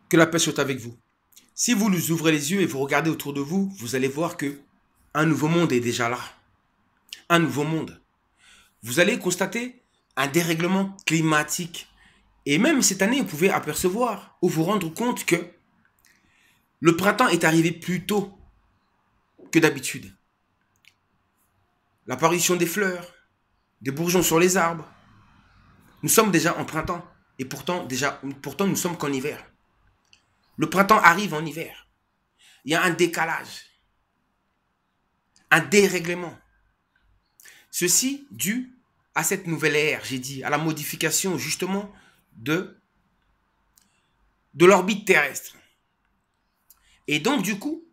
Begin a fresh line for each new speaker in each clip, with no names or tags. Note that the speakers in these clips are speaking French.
Que la paix soit avec vous. Si vous nous ouvrez les yeux et vous regardez autour de vous, vous allez voir que un nouveau monde est déjà là. Un nouveau monde. Vous allez constater un dérèglement climatique. Et même cette année, vous pouvez apercevoir ou vous rendre compte que le printemps est arrivé plus tôt que d'habitude. L'apparition des fleurs, des bourgeons sur les arbres. Nous sommes déjà en printemps et pourtant nous sommes qu'en hiver. Le printemps arrive en hiver. Il y a un décalage, un dérèglement. Ceci dû à cette nouvelle ère, j'ai dit, à la modification justement de l'orbite terrestre. Et donc du coup,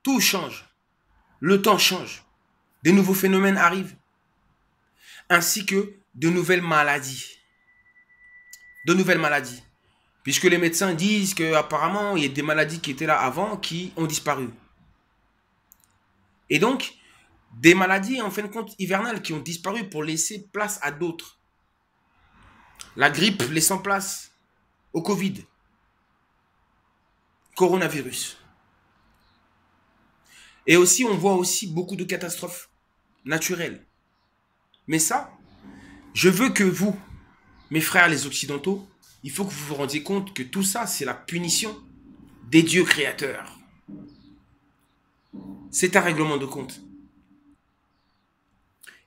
tout change. Le temps change. Des nouveaux phénomènes arrivent. Ainsi que de nouvelles maladies. De nouvelles maladies. Puisque les médecins disent qu'apparemment, il y a des maladies qui étaient là avant qui ont disparu. Et donc, des maladies, en fin de compte, hivernales qui ont disparu pour laisser place à d'autres. La grippe laissant place au Covid. Coronavirus. Et aussi, on voit aussi beaucoup de catastrophes naturelles. Mais ça, je veux que vous, mes frères les Occidentaux, il faut que vous vous rendiez compte que tout ça, c'est la punition des dieux créateurs. C'est un règlement de compte.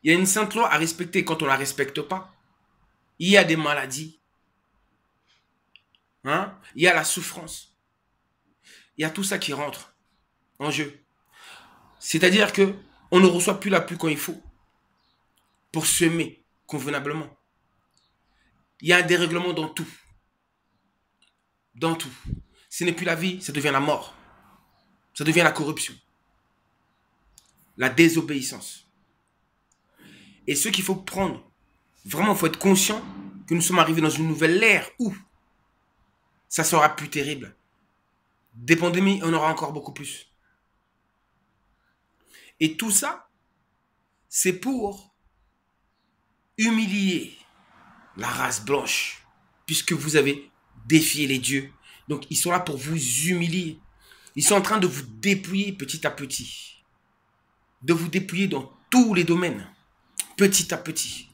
Il y a une sainte loi à respecter. Quand on ne la respecte pas, il y a des maladies. Hein? Il y a la souffrance. Il y a tout ça qui rentre en jeu. C'est-à-dire qu'on ne reçoit plus la pluie quand il faut pour semer convenablement. Il y a un dérèglement dans tout. Dans tout. Ce n'est plus la vie, ça devient la mort. Ça devient la corruption. La désobéissance. Et ce qu'il faut prendre, vraiment, il faut être conscient que nous sommes arrivés dans une nouvelle ère où ça sera plus terrible. Des pandémies, on aura encore beaucoup plus. Et tout ça, c'est pour humilier la race blanche, puisque vous avez défié les dieux. Donc, ils sont là pour vous humilier. Ils sont en train de vous dépouiller petit à petit. De vous dépouiller dans tous les domaines, petit à petit.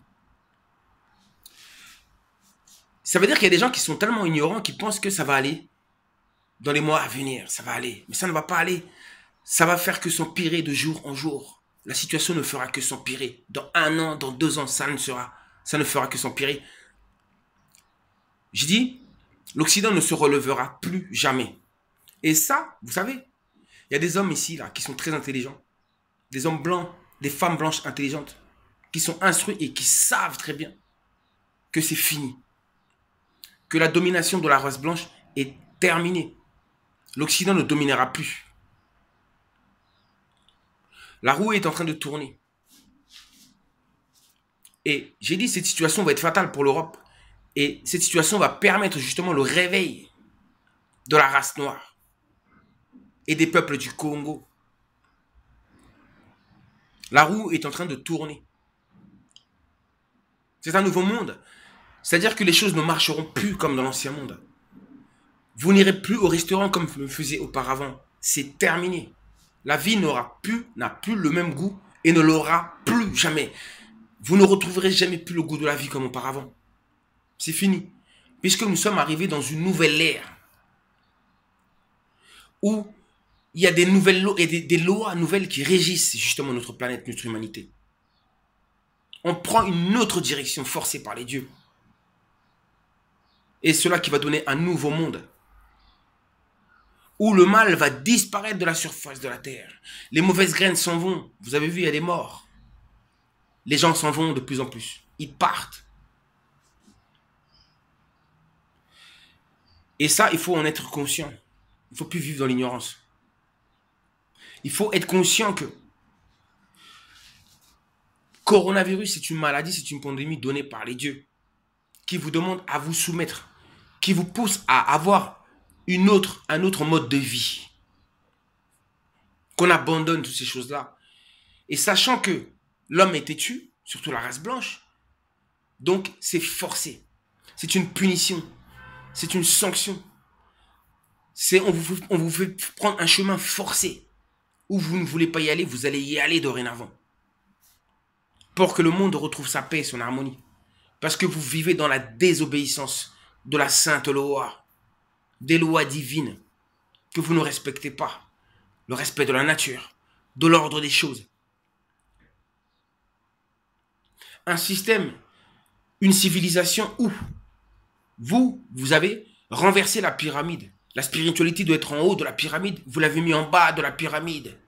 Ça veut dire qu'il y a des gens qui sont tellement ignorants qu'ils pensent que ça va aller dans les mois à venir. Ça va aller. Mais ça ne va pas aller. Ça va faire que s'empirer de jour en jour. La situation ne fera que s'empirer. Dans 1 an, dans 2 ans, ça ne fera que s'empirer. Je dis, l'Occident ne se relèvera plus jamais. Et ça, vous savez, il y a des hommes ici là qui sont très intelligents. Des hommes blancs, des femmes blanches intelligentes, qui sont instruits et qui savent très bien que c'est fini. Que la domination de la race blanche est terminée. L'Occident ne dominera plus. La roue est en train de tourner. Et j'ai dit, cette situation va être fatale pour l'Europe. Et cette situation va permettre justement le réveil de la race noire et des peuples du Congo. La roue est en train de tourner. C'est un nouveau monde. C'est-à-dire que les choses ne marcheront plus comme dans l'ancien monde. Vous n'irez plus au restaurant comme vous le faisiez auparavant. C'est terminé. La vie n'a plus le même goût et ne l'aura plus jamais. Vous ne retrouverez jamais plus le goût de la vie comme auparavant. C'est fini. Puisque nous sommes arrivés dans une nouvelle ère où il y a des nouvelles lois et des lois nouvelles qui régissent justement notre planète, notre humanité. On prend une autre direction forcée par les dieux. Et cela qui va donner un nouveau monde où le mal va disparaître de la surface de la terre. Les mauvaises graines s'en vont. Vous avez vu, il y a des morts. Les gens s'en vont de plus en plus. Ils partent. Et ça, il faut en être conscient. Il ne faut plus vivre dans l'ignorance. Il faut être conscient que coronavirus, c'est une maladie, c'est une pandémie donnée par les dieux qui vous demande à vous soumettre, qui vous pousse à avoir un autre mode de vie. Qu'on abandonne toutes ces choses-là. Et sachant que l'homme est têtu, surtout la race blanche, donc c'est forcé. C'est une punition. C'est une sanction. On vous fait prendre un chemin forcé. Où vous ne voulez pas y aller, vous allez y aller dorénavant. Pour que le monde retrouve sa paix et son harmonie. Parce que vous vivez dans la désobéissance de la sainte loi. Des lois divines que vous ne respectez pas. Le respect de la nature, de l'ordre des choses. Un système, une civilisation où vous avez renversé la pyramide. La spiritualité doit être en haut de la pyramide. Vous l'avez mis en bas de la pyramide.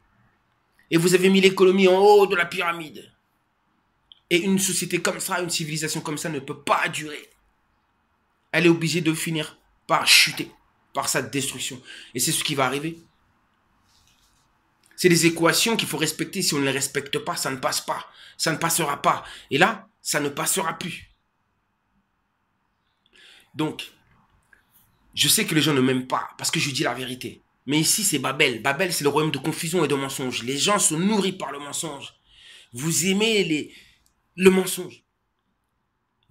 Et vous avez mis l'économie en haut de la pyramide. Et une société comme ça, une civilisation comme ça ne peut pas durer. Elle est obligée de finir par chuter, par sa destruction. Et c'est ce qui va arriver. C'est des équations qu'il faut respecter. Si on ne les respecte pas, ça ne passe pas. Ça ne passera pas. Et là, ça ne passera plus. Donc, je sais que les gens ne m'aiment pas parce que je dis la vérité. Mais ici, c'est Babel. Babel, c'est le royaume de confusion et de mensonges. Les gens se nourrissent par le mensonge. Vous aimez le mensonge.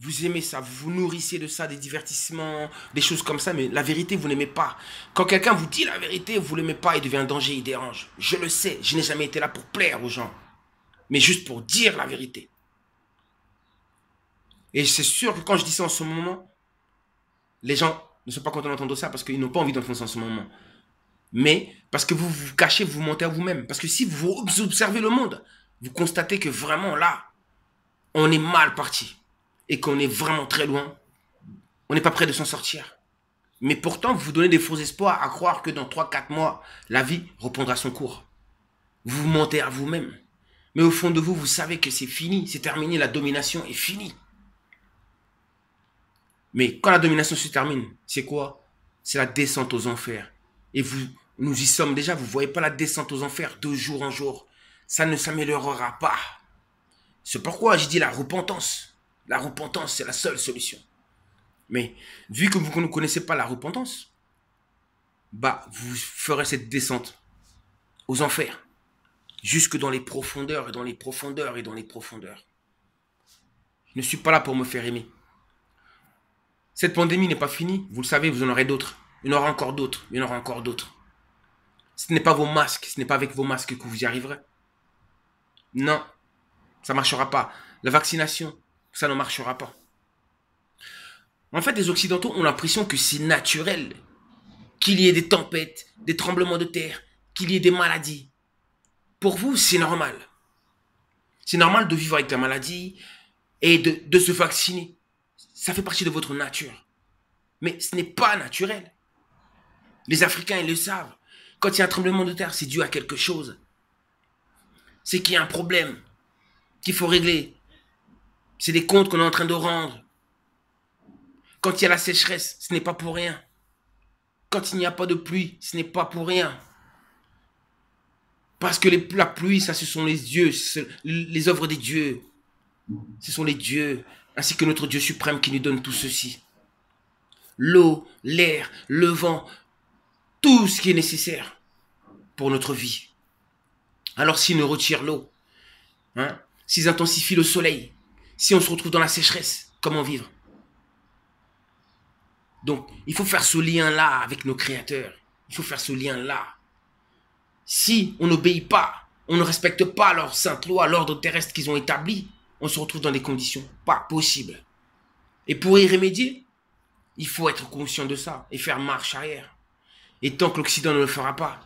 Vous aimez ça, vous vous nourrissez de ça, des divertissements, des choses comme ça, mais la vérité, vous n'aimez pas. Quand quelqu'un vous dit la vérité, vous ne l'aimez pas, il devient un danger, il dérange. Je le sais, je n'ai jamais été là pour plaire aux gens, mais juste pour dire la vérité. Et c'est sûr que quand je dis ça en ce moment, les gens ne sont pas contents d'entendre ça parce qu'ils n'ont pas envie d'entendre ça en ce moment. Mais parce que vous vous cachez, vous mentez à vous-même. Parce que si vous observez le monde, vous constatez que vraiment là, on est mal parti. Et qu'on est vraiment très loin. On n'est pas prêt de s'en sortir. Mais pourtant, vous vous donnez des faux espoirs à croire que dans 3-4 mois, la vie reprendra son cours. Vous vous mentez à vous-même. Mais au fond de vous, vous savez que c'est fini, c'est terminé, la domination est finie. Mais quand la domination se termine, c'est quoi? C'est la descente aux enfers. Et nous y sommes déjà, vous ne voyez pas la descente aux enfers de jour en jour. Ça ne s'améliorera pas. C'est pourquoi j'ai dit la repentance. La repentance, c'est la seule solution. Mais vu que vous ne connaissez pas la repentance, bah, vous ferez cette descente aux enfers. Jusque dans les profondeurs et dans les profondeurs et dans les profondeurs. Je ne suis pas là pour me faire aimer. Cette pandémie n'est pas finie. Vous le savez, vous en aurez d'autres. Il y en aura encore d'autres. Il y en aura encore d'autres. Ce n'est pas vos masques. Ce n'est pas avec vos masques que vous y arriverez. Non. Ça ne marchera pas. La vaccination, ça ne marchera pas. En fait, les Occidentaux ont l'impression que c'est naturel qu'il y ait des tempêtes, des tremblements de terre, qu'il y ait des maladies. Pour vous, c'est normal. C'est normal de vivre avec la maladie et de se vacciner. Ça fait partie de votre nature. Mais ce n'est pas naturel. Les Africains, ils le savent. Quand il y a un tremblement de terre, c'est dû à quelque chose. C'est qu'il y a un problème qu'il faut régler. C'est des comptes qu'on est en train de rendre. Quand il y a la sécheresse, ce n'est pas pour rien. Quand il n'y a pas de pluie, ce n'est pas pour rien. Parce que la pluie, ça, ce sont les dieux, les œuvres des dieux. Ce sont les dieux, ainsi que notre Dieu suprême qui nous donne tout ceci. L'eau, l'air, le vent, tout ce qui est nécessaire pour notre vie. Alors s'ils nous retirent l'eau, s'ils intensifient le soleil, si on se retrouve dans la sécheresse, comment vivre? Donc, il faut faire ce lien-là avec nos créateurs. Il faut faire ce lien-là. Si on n'obéit pas, on ne respecte pas leur sainte loi, l'ordre terrestre qu'ils ont établi, on se retrouve dans des conditions pas possibles. Et pour y remédier, il faut être conscient de ça et faire marche arrière. Et tant que l'Occident ne le fera pas,